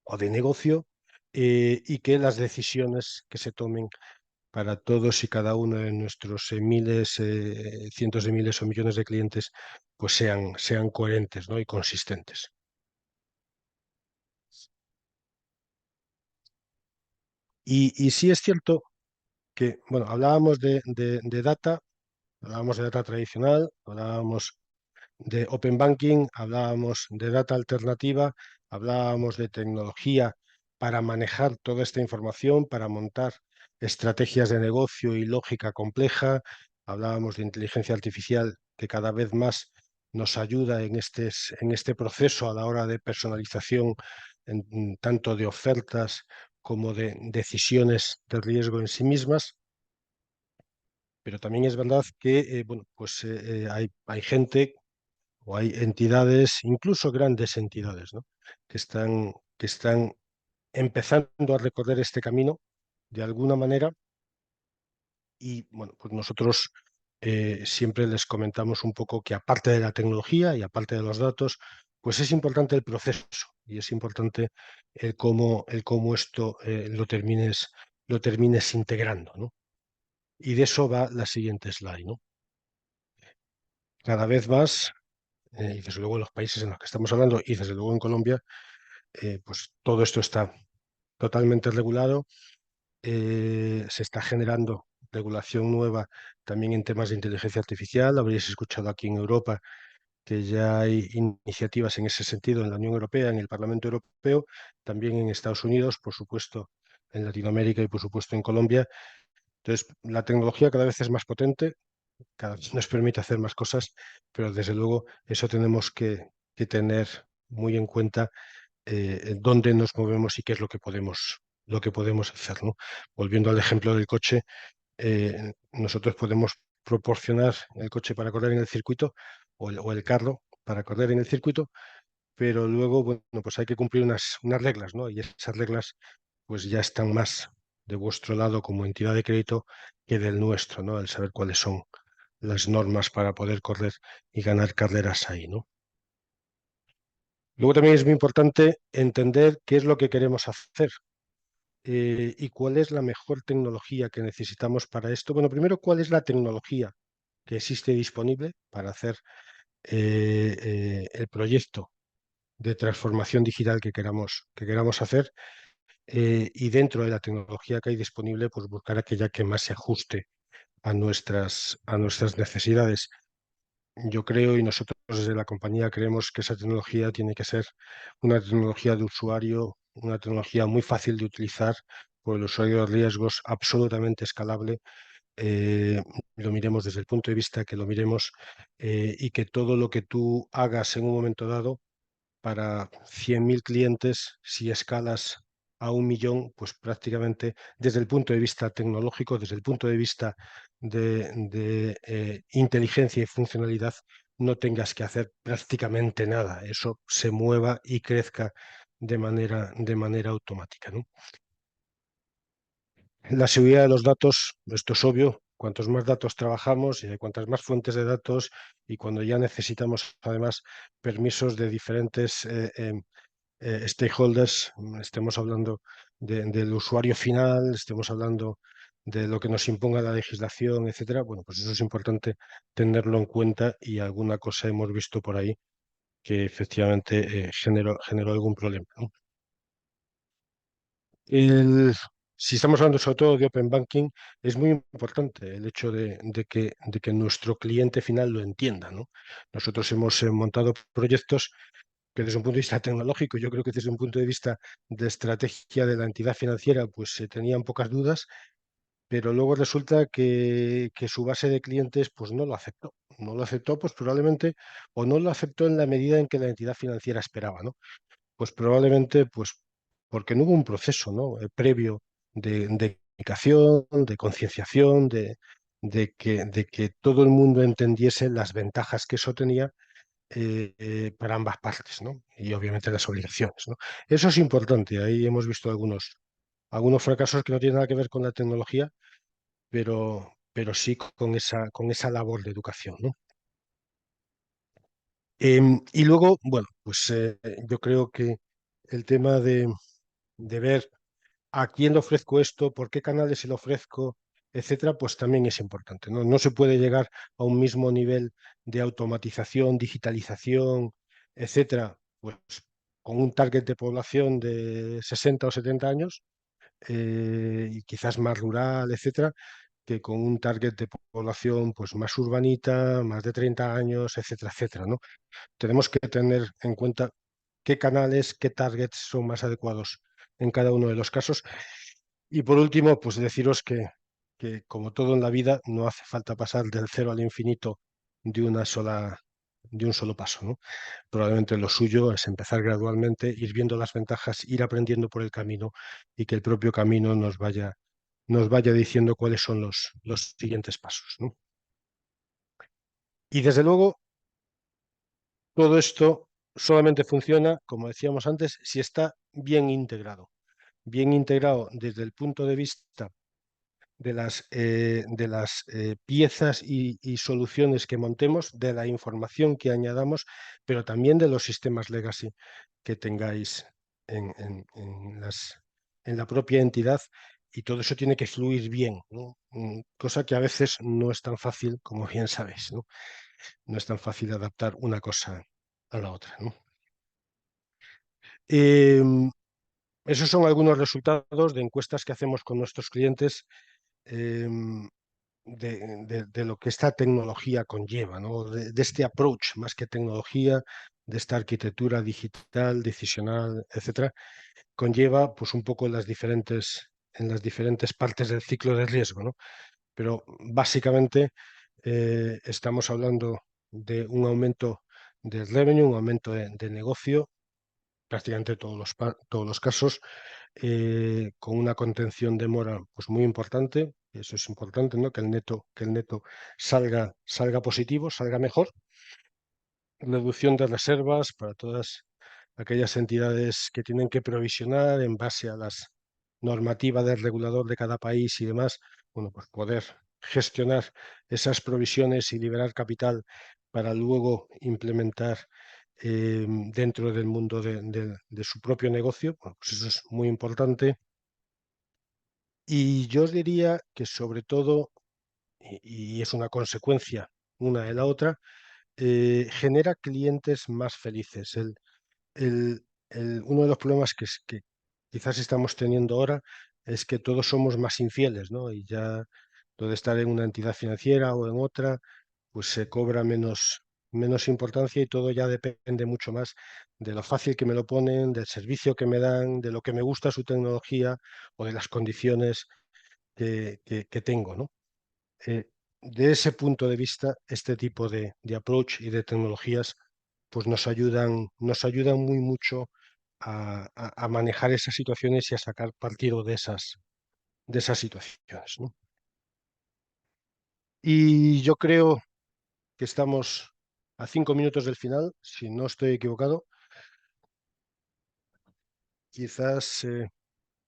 o de negocio y que las decisiones que se tomen para todos y cada uno de nuestros miles, cientos de miles o millones de clientes, pues sean coherentes, ¿no? Y consistentes. Y sí es cierto que, bueno, hablábamos de data tradicional, hablábamos de Open Banking, hablábamos de data alternativa, hablábamos de tecnología para manejar toda esta información, para montar estrategias de negocio y lógica compleja, hablábamos de inteligencia artificial que cada vez más nos ayuda en este proceso a la hora de personalización tanto de ofertas como de decisiones de riesgo en sí mismas. Pero también es verdad que bueno, pues, hay gente o hay entidades, incluso grandes entidades, ¿no? que están empezando a recorrer este camino de alguna manera y bueno, pues nosotros siempre les comentamos un poco que aparte de la tecnología y aparte de los datos, pues es importante el proceso y es importante el cómo esto lo termines integrando, ¿no? Y de eso va la siguiente slide, ¿no? Cada vez más, y desde luego en los países en los que estamos hablando y desde luego en Colombia, pues todo esto está totalmente regulado. Se está generando regulación nueva también en temas de inteligencia artificial. Habréis escuchado aquí en Europa que ya hay iniciativas en ese sentido en la Unión Europea, en el Parlamento Europeo, también en Estados Unidos, por supuesto en Latinoamérica y por supuesto en Colombia. Entonces, la tecnología cada vez es más potente, cada vez nos permite hacer más cosas, pero desde luego eso tenemos que tener muy en cuenta dónde nos movemos y qué es lo que podemos hacer, ¿no? Volviendo al ejemplo del coche, nosotros podemos proporcionar el coche para correr en el circuito o el carro para correr en el circuito, pero luego, bueno, pues hay que cumplir unas reglas, ¿no? Y esas reglas pues ya están más de vuestro lado como entidad de crédito que del nuestro, ¿no? El saber cuáles son las normas para poder correr y ganar carreras ahí, ¿no? Luego también es muy importante entender qué es lo que queremos hacer y cuál es la mejor tecnología que necesitamos para esto. Bueno, primero, cuál es la tecnología que existe disponible para hacer el proyecto de transformación digital que queramos hacer y dentro de la tecnología que hay disponible, pues buscar aquella que más se ajuste a nuestras necesidades. Yo creo y nosotros desde la compañía creemos que esa tecnología tiene que ser una tecnología de usuario, una tecnología muy fácil de utilizar por el usuario de riesgos, absolutamente escalable. Lo miremos desde el punto de vista que lo miremos y que todo lo que tú hagas en un momento dado para 100.000 clientes, si escalas a 1 millón, pues prácticamente desde el punto de vista tecnológico, desde el punto de vista de inteligencia y funcionalidad, no tengas que hacer prácticamente nada. Eso se mueva y crezca de manera automática, ¿no? La seguridad de los datos, esto es obvio, cuantos más datos trabajamos y cuantas más fuentes de datos, y cuando ya necesitamos además permisos de diferentes stakeholders, estemos hablando del usuario final, estemos hablando de lo que nos imponga la legislación, etcétera, bueno, pues eso es importante tenerlo en cuenta, y alguna cosa hemos visto por ahí que efectivamente generó algún problema, ¿no? Si estamos hablando sobre todo de Open Banking, es muy importante el hecho de que nuestro cliente final lo entienda, ¿no? Nosotros hemos montado proyectos que desde un punto de vista tecnológico, yo creo que desde un punto de vista de estrategia de la entidad financiera, pues se tenían pocas dudas, pero luego resulta que su base de clientes pues no lo aceptó. No lo aceptó, pues probablemente, o no lo aceptó en la medida en que la entidad financiera esperaba, ¿no? Pues probablemente pues porque no hubo un proceso, ¿no? Previo de comunicación, de concienciación, de que todo el mundo entendiese las ventajas que eso tenía para ambas partes, ¿no? Y obviamente las obligaciones, ¿no? Eso es importante. Ahí hemos visto algunos fracasos que no tienen nada que ver con la tecnología, pero sí con esa labor de educación, ¿no? Y luego, bueno, pues yo creo que el tema de ver a quién le ofrezco esto, por qué canales se lo ofrezco, etcétera, pues también es importante, ¿no? No se puede llegar a un mismo nivel de automatización, digitalización, etcétera, pues con un target de población de 60 o 70 años, y quizás más rural, etcétera, que con un target de población pues más urbanita, más de 30 años, etcétera, etcétera, ¿no? Tenemos que tener en cuenta qué canales, qué targets son más adecuados en cada uno de los casos. Y por último, pues deciros que como todo en la vida, no hace falta pasar del cero al infinito de un solo paso, ¿no? Probablemente lo suyo es empezar gradualmente, ir viendo las ventajas, ir aprendiendo por el camino, y que el propio camino nos vaya diciendo cuáles son los siguientes pasos, ¿no? Y desde luego, todo esto solamente funciona, como decíamos antes, si está bien integrado desde el punto de vista de las piezas y soluciones que montemos, de la información que añadamos, pero también de los sistemas legacy que tengáis en la propia entidad, y todo eso tiene que fluir bien, ¿no? Cosa que a veces no es tan fácil, como bien sabéis, ¿no? No es tan fácil adaptar una cosa a la otra, ¿no? Esos son algunos resultados de encuestas que hacemos con nuestros clientes, em, de lo que esta tecnología conlleva, ¿no? De este approach, más que tecnología, de esta arquitectura digital, decisional, etcétera, conlleva pues un poco en las diferentes partes del ciclo de riesgo, ¿no? Pero básicamente estamos hablando de un aumento del revenue, un aumento de negocio, prácticamente todos los casos, con una contención de mora pues muy importante. Eso es importante, ¿no? Que el neto salga positivo, salga mejor. Reducción de reservas para todas aquellas entidades que tienen que provisionar en base a las normativas del regulador de cada país y demás. Bueno, pues poder gestionar esas provisiones y liberar capital para luego implementar dentro del mundo de su propio negocio. Bueno, pues eso es muy importante. Y yo os diría que sobre todo, y es una consecuencia una de la otra, genera clientes más felices. Uno de los problemas que quizás estamos teniendo ahora es que todos somos más infieles, ¿no? Y ya lo de estar en una entidad financiera o en otra, pues se cobra menos importancia, y todo ya depende mucho más de lo fácil que me lo ponen, del servicio que me dan, de lo que me gusta su tecnología o de las condiciones que tengo, ¿no? Eh, de ese punto de vista, este tipo de approach y de tecnologías pues nos ayudan muy mucho a manejar esas situaciones y a sacar partido de esas situaciones, ¿no? Y yo creo que estamos a 5 minutos del final, si no estoy equivocado. Quizás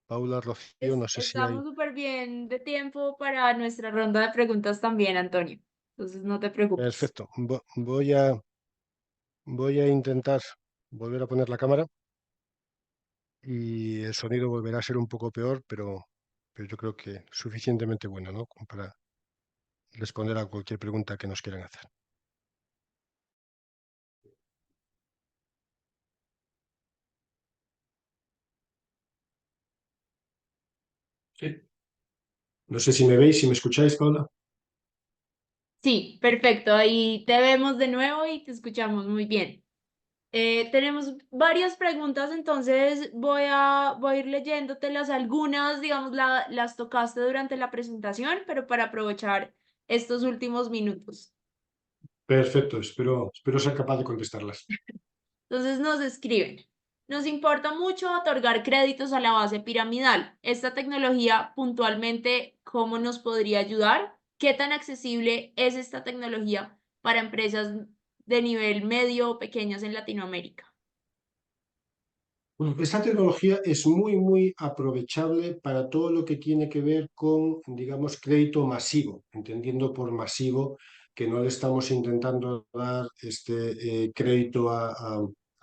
Paula, Rocío, no sé si hay... Estamos súper bien de tiempo para nuestra ronda de preguntas también, Antonio. Entonces no te preocupes. Perfecto. Voy a intentar volver a poner la cámara y el sonido volverá a ser un poco peor, pero yo creo que suficientemente bueno, ¿no? Como para responder a cualquier pregunta que nos quieran hacer. Sí. No sé si me veis, si me escucháis, Paula. Sí, perfecto. Ahí te vemos de nuevo y te escuchamos muy bien. Tenemos varias preguntas, entonces voy a ir leyéndotelas. Algunas, digamos, las tocaste durante la presentación, pero para aprovechar estos últimos minutos. Perfecto, espero ser capaz de contestarlas. Entonces nos escriben. Nos importa mucho otorgar créditos a la base piramidal. Esta tecnología puntualmente, ¿cómo nos podría ayudar? ¿Qué tan accesible es esta tecnología para empresas de nivel medio o pequeñas en Latinoamérica? Bueno, esta tecnología es muy aprovechable para todo lo que tiene que ver con, digamos, crédito masivo, entendiendo por masivo que no le estamos intentando dar crédito a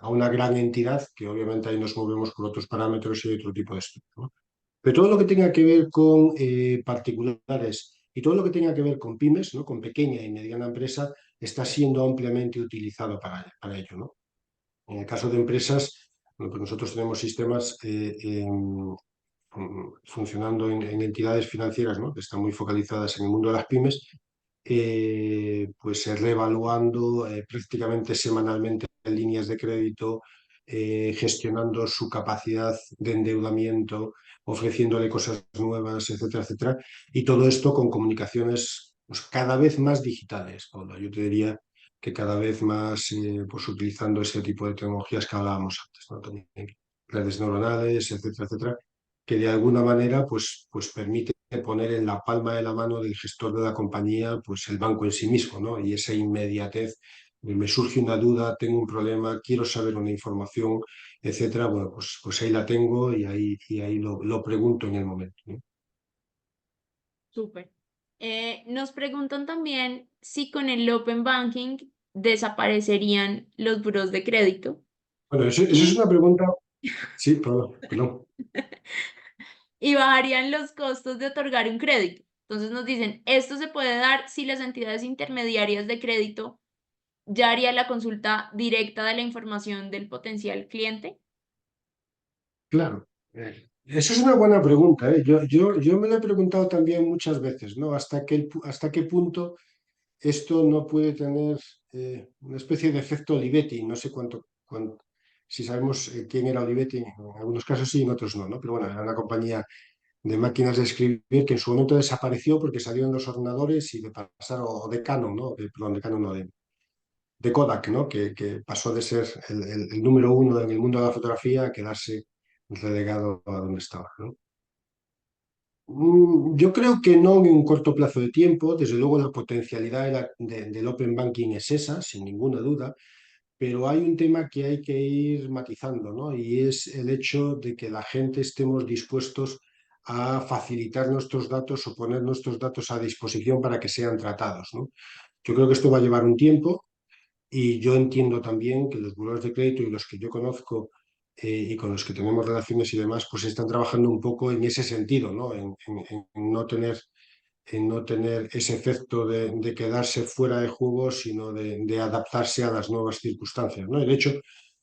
una gran entidad, que obviamente ahí nos movemos por otros parámetros y otro tipo de estudio, ¿no? Pero todo lo que tenga que ver con particulares y todo lo que tenga que ver con pymes, ¿no? Con pequeña y mediana empresa, está siendo ampliamente utilizado para ello, ¿no? En el caso de empresas, bueno, pues nosotros tenemos sistemas funcionando en entidades financieras, ¿no? Que están muy focalizadas en el mundo de las pymes, pues reevaluando prácticamente semanalmente líneas de crédito, gestionando su capacidad de endeudamiento, ofreciéndole cosas nuevas, etcétera, etcétera. Y todo esto con comunicaciones pues, cada vez más digitales, Paula. Yo te diría que cada vez más pues utilizando ese tipo de tecnologías que hablábamos antes, ¿no? También redes neuronales, etcétera, etcétera, que de alguna manera pues permite poner en la palma de la mano del gestor de la compañía pues el banco en sí mismo, ¿no? Y esa inmediatez, me surge una duda, tengo un problema, quiero saber una información, etcétera, bueno, pues ahí la tengo y ahí lo pregunto en el momento, ¿no? Súper. Nos preguntan también si con el Open Banking desaparecerían los buros de crédito Bueno, eso es y, una pregunta, sí, perdón. y bajarían los costos de otorgar un crédito. Entonces nos dicen, esto se puede dar si las entidades intermediarias de crédito ya harían la consulta directa de la información del potencial cliente. Claro, eso es una buena pregunta, ¿eh? Yo me lo he preguntado también muchas veces, ¿no? ¿Hasta qué punto esto no puede tener una especie de efecto Olivetti? No sé si sabemos quién era Olivetti, en algunos casos sí, en otros no, ¿no? Pero bueno, era una compañía de máquinas de escribir que en su momento desapareció porque salió en los ordenadores y de pasar, o de Canon, ¿no? Perdón, de Canon no, de Kodak, ¿no? Que pasó de ser el número uno en el mundo de la fotografía a quedarse relegado a donde estaba, ¿no? Yo creo que no en un corto plazo de tiempo. Desde luego la potencialidad del Open Banking es esa, sin ninguna duda, pero hay un tema que hay que ir matizando, ¿no? Y es el hecho de que la gente estemos dispuestos a facilitar nuestros datos o poner nuestros datos a disposición para que sean tratados, ¿no? Yo creo que esto va a llevar un tiempo. Y yo entiendo también que los buros de crédito y los que yo conozco y con los que tenemos relaciones y demás, pues están trabajando un poco en ese sentido, ¿no? En no tener ese efecto de quedarse fuera de juego, sino de adaptarse a las nuevas circunstancias, ¿no? Y de hecho,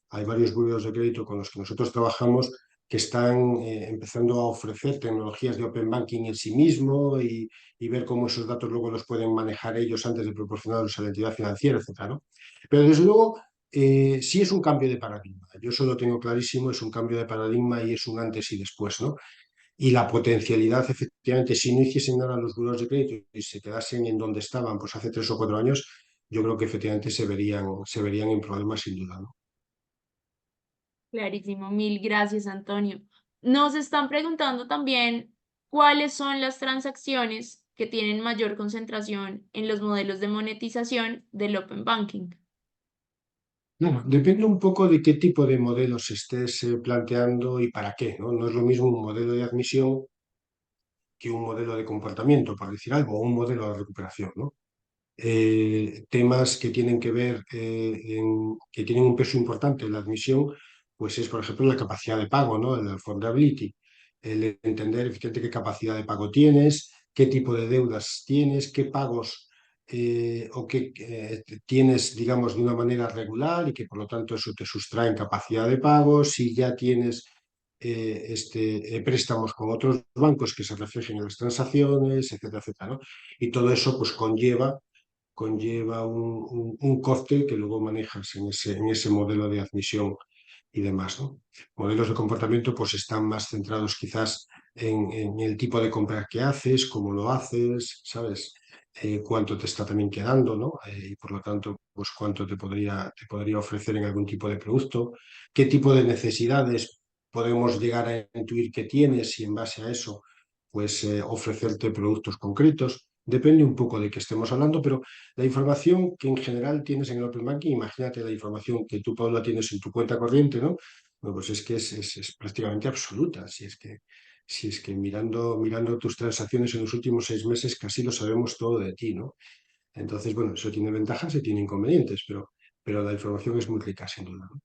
hay varios buros de crédito con los que nosotros trabajamos que están empezando a ofrecer tecnologías de Open Banking en sí mismo y ver cómo esos datos luego los pueden manejar ellos antes de proporcionarlos a la entidad financiera, etcétera, ¿no? Pero desde luego, sí es un cambio de paradigma. Yo eso lo tengo clarísimo, es un cambio de paradigma y es un antes y después, ¿no? Y la potencialidad, efectivamente, si no hiciesen nada los buros de crédito y se quedasen en donde estaban pues hace 3 o 4 años, yo creo que efectivamente se verían en problemas sin duda, ¿no? Clarísimo, mil gracias, Antonio. Nos están preguntando también cuáles son las transacciones que tienen mayor concentración en los modelos de monetización del Open Banking. Bueno, depende un poco de qué tipo de modelos estés planteando y para qué, ¿no? No es lo mismo un modelo de admisión que un modelo de comportamiento, por decir algo, o un modelo de recuperación, ¿no? Temas que tienen que ver, que tienen un peso importante en la admisión, pues es, por ejemplo, la capacidad de pago, ¿no? El affordability, el entender efectivamente qué capacidad de pago tienes, qué tipo de deudas tienes, qué pagos o qué tienes, digamos, de una manera regular y que por lo tanto eso te sustrae en capacidad de pago, si ya tienes préstamos con otros bancos que se reflejen en las transacciones, etcétera, etcétera, ¿no? Y todo eso pues conlleva un coste que luego manejas en ese modelo de admisión y demás, ¿no? Modelos de comportamiento pues están más centrados quizás en el tipo de compra que haces, cómo lo haces, ¿sabes? Cuánto te está también quedando, ¿no? Y por lo tanto, pues cuánto te podría ofrecer en algún tipo de producto, qué tipo de necesidades podemos llegar a intuir que tienes y en base a eso, pues ofrecerte productos concretos. Depende un poco de qué estemos hablando, pero la información que en general tienes en el Open Banking, imagínate la información que tú, Paula, tienes en tu cuenta corriente, ¿no? Bueno, pues es que es prácticamente absoluta. Si es que mirando tus transacciones en los últimos 6 meses, casi lo sabemos todo de ti, ¿no? Entonces, bueno, eso tiene ventajas y tiene inconvenientes, pero la información es muy rica, sin duda, ¿no?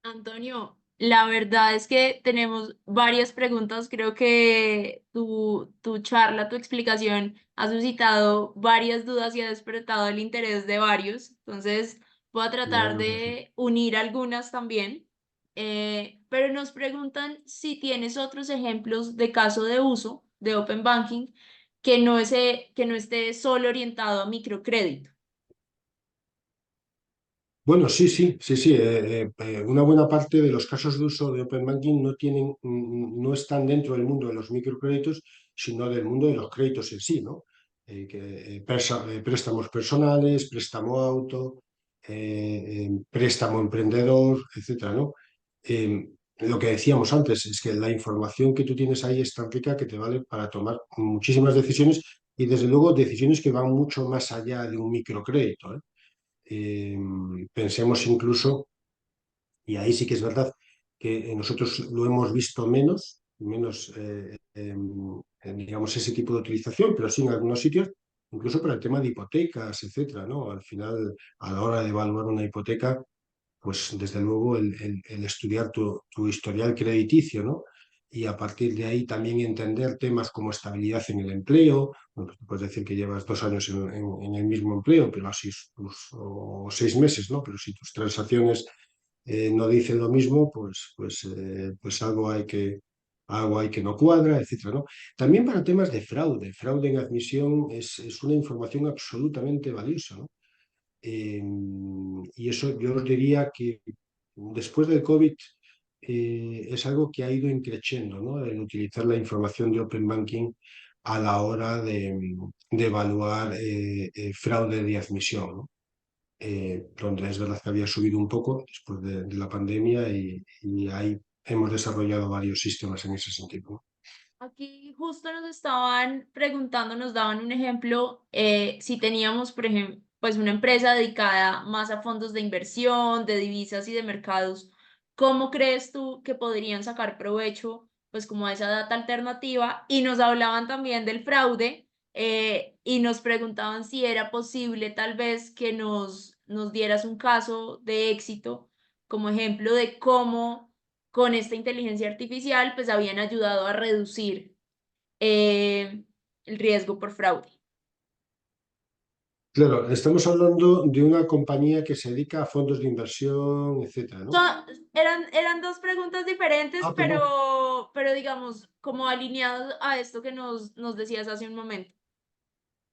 Antonio, la verdad es que tenemos varias preguntas. Creo que tu charla, tu explicación ha suscitado varias dudas y ha despertado el interés de varios. Entonces, voy a Me tratar alegro mucho. de unir algunas también. Pero nos preguntan si tienes otros ejemplos de caso de uso de Open Banking que no esté solo orientado a microcrédito. Bueno, sí, sí, sí, sí. Una buena parte de los casos de uso de Open Banking no están dentro del mundo de los microcréditos, sino del mundo de los créditos en sí, ¿no? Préstamos personales, préstamo auto, préstamo emprendedor, etcétera, ¿no? Lo que decíamos antes es que la información que tú tienes ahí es tan rica que te vale para tomar muchísimas decisiones y desde luego decisiones que van mucho más allá de un microcrédito, ¿eh? Pensemos incluso, y ahí sí que es verdad que nosotros lo hemos visto menos digamos, ese tipo de utilización, pero sí en algunos sitios, incluso para el tema de hipotecas, etcétera, ¿no? Al final, a la hora de evaluar una hipoteca, pues desde luego el estudiar tu historial crediticio, ¿no? Y a partir de ahí también entender temas como estabilidad en el empleo. Bueno, pues tú puedes decir que llevas 2 años en el mismo empleo, pero así, o 6 meses, ¿no? Pero si tus transacciones no dicen lo mismo, pues algo hay que no cuadra, etcétera, ¿no? También para temas de fraude. Fraude en admisión es una información absolutamente valiosa, ¿no? Eh, y eso yo os diría que después del COVID es algo que ha ido increciendo, ¿no? El utilizar la información de Open Banking a la hora de evaluar fraude de admisión, ¿no? Donde es verdad que había subido un poco después de la pandemia y ahí hemos desarrollado varios sistemas en ese sentido, ¿no? Aquí justo nos estaban preguntando, nos daban un ejemplo, si teníamos, por ejemplo, pues una empresa dedicada más a fondos de inversión, de divisas y de mercados, ¿cómo crees tú que podrían sacar provecho, pues como a esa data alternativa? Y nos hablaban también del fraude, y nos preguntaban si era posible tal vez que nos dieras un caso de éxito como ejemplo de cómo con esta inteligencia artificial, pues habían ayudado a reducir el riesgo por fraude. Claro, estamos hablando de una compañía que se dedica a fondos de inversión, etcétera, ¿no? Eran dos preguntas diferentes, Ah, perdón. pero digamos, como alineados a esto que nos decías hace un momento.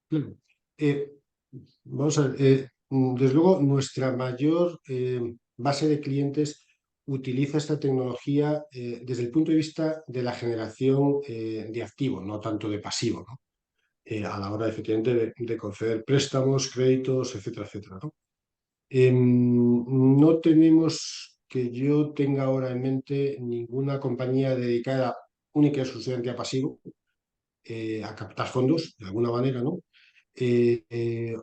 Claro. Eh, Vamos a ver, desde luego nuestra mayor base de clientes utiliza esta tecnología desde el punto de vista de la generación de activo, no tanto de pasivo, ¿no? A la hora efectivamente de conceder préstamos, créditos, etcétera, etcétera, ¿no? No tenemos que yo tenga ahora en mente ninguna compañía dedicada única y exclusivamente a pasivo, a captar fondos de alguna manera, ¿no?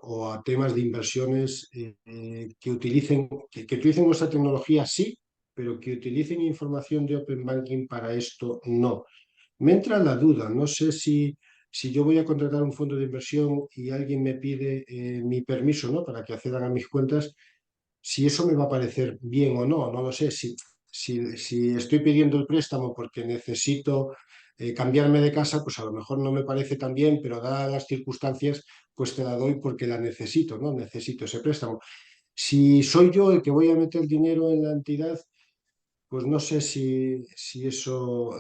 O a temas de inversiones que utilicen nuestra tecnología, sí, pero que utilicen información de Open Banking para esto, no. Me entra la duda, no sé si yo voy a contratar un fondo de inversión y alguien me pide mi permiso, ¿no? Para que accedan a mis cuentas, si eso me va a parecer bien o no, no lo sé. Si estoy pidiendo el préstamo porque necesito cambiarme de casa, pues a lo mejor no me parece tan bien, pero dadas las circunstancias, pues te la doy porque la necesito, ¿no? Necesito ese préstamo. Si soy yo el que voy a meter dinero en la entidad, pues no sé si eso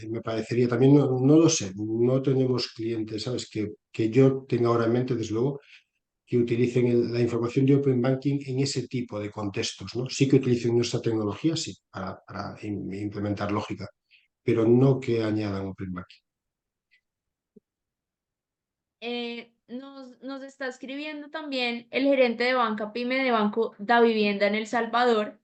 me parecería también, no lo sé, no tenemos clientes, ¿sabes? Que yo tenga ahora en mente, desde luego, que utilicen la información de Open Banking en ese tipo de contextos, ¿no? Sí que utilicen nuestra tecnología, sí, para implementar lógica, pero no que añadan Open Banking. Nos está escribiendo también el gerente de banca PYME de Banco Da Vivienda en El Salvador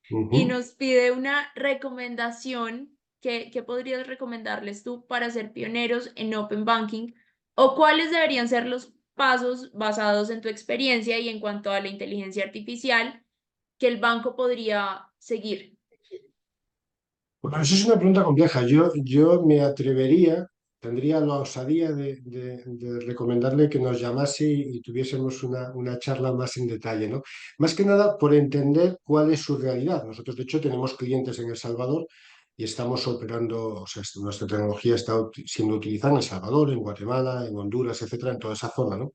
y Ujú. nos pide una recomendación que podrías recomendarles tú para ser pioneros en Open Banking o cuáles deberían ser los pasos basados en tu experiencia y en cuanto a la inteligencia artificial que el banco podría seguir. Bueno, eso es una pregunta compleja. Yo me atrevería, tendría la osadía de recomendarle que nos llamase y tuviésemos una charla más en detalle, ¿no? Más que nada por entender cuál es su realidad. Nosotros, de hecho, tenemos clientes en El Salvador y estamos operando, o sea, nuestra tecnología está siendo utilizada en El Salvador, en Guatemala, en Honduras, etcétera, en toda esa zona, ¿no?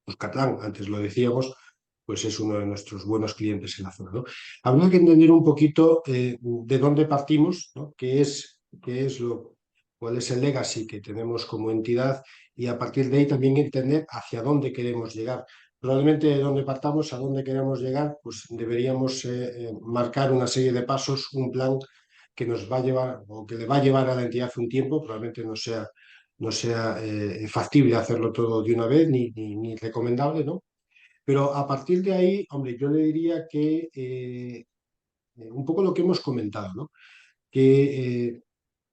Cuscatlán, antes lo decíamos, pues es uno de nuestros buenos clientes en la zona, ¿no? Habría que entender un poquito de dónde partimos, ¿no? Cuál es el legacy que tenemos como entidad y a partir de ahí también entender hacia dónde queremos llegar. Probablemente de dónde partamos a dónde queremos llegar, pues deberíamos marcar una serie de pasos, un plan que nos va a llevar o que le va a llevar a la entidad un tiempo, probablemente no sea factible hacerlo todo de una vez ni recomendable, ¿no? Pero a partir de ahí, hombre, yo le diría que un poco lo que hemos comentado, ¿no? Que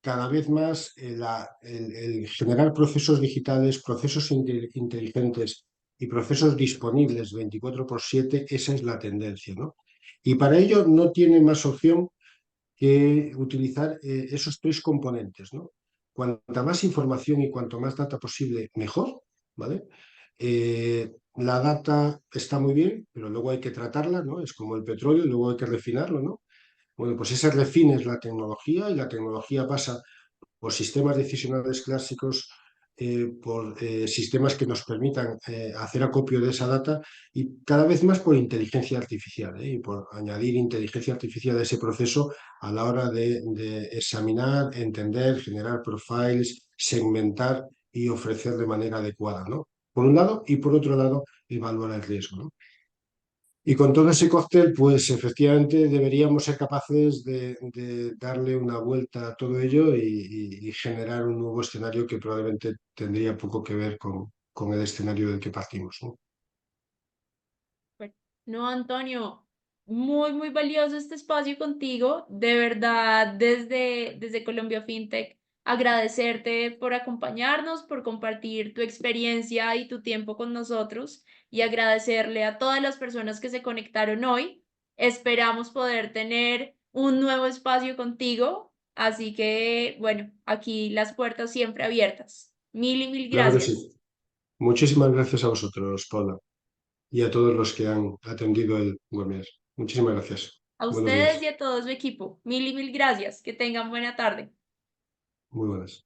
cada vez más el generar procesos digitales, procesos inteligentes y procesos disponibles 24/7, esa es la tendencia, ¿no? Y para ello no tiene más opción que utilizar esos tres componentes, ¿no? Cuanta más información y cuanto más data posible, mejor, ¿vale? La data está muy bien, pero luego hay que tratarla, ¿no? Es como el petróleo, luego hay que refinarlo, ¿no? Bueno, pues ese refine es la tecnología y la tecnología pasa por sistemas decisionales clásicos, por sistemas que nos permitan hacer acopio de esa data y cada vez más por inteligencia artificial, y por añadir inteligencia artificial a ese proceso a la hora de examinar, entender, generar profiles, segmentar y ofrecer de manera adecuada, ¿no? Por un lado, y por otro lado, evaluar el riesgo, ¿no? Y con todo ese cóctel, pues efectivamente deberíamos ser capaces de darle una vuelta a todo ello y generar un nuevo escenario que probablemente tendría poco que ver con el escenario del que partimos, ¿no? Bueno, no, Antonio, muy, muy valioso este espacio contigo. De verdad, desde Colombia FinTech, agradecerte por acompañarnos, por compartir tu experiencia y tu tiempo con nosotros y agradecerle a todas las personas que se conectaron hoy. Esperamos poder tener un nuevo espacio contigo. Así que, bueno, aquí las puertas siempre abiertas. Mil y mil Claro que sí. gracias. Muchísimas gracias a vosotros, Paula, y a todos los que han atendido el webinar. Muchísimas gracias. A Buenos ustedes días. y a todo su equipo. Mil y mil gracias. Que tengan buena tarde. Muy buenas.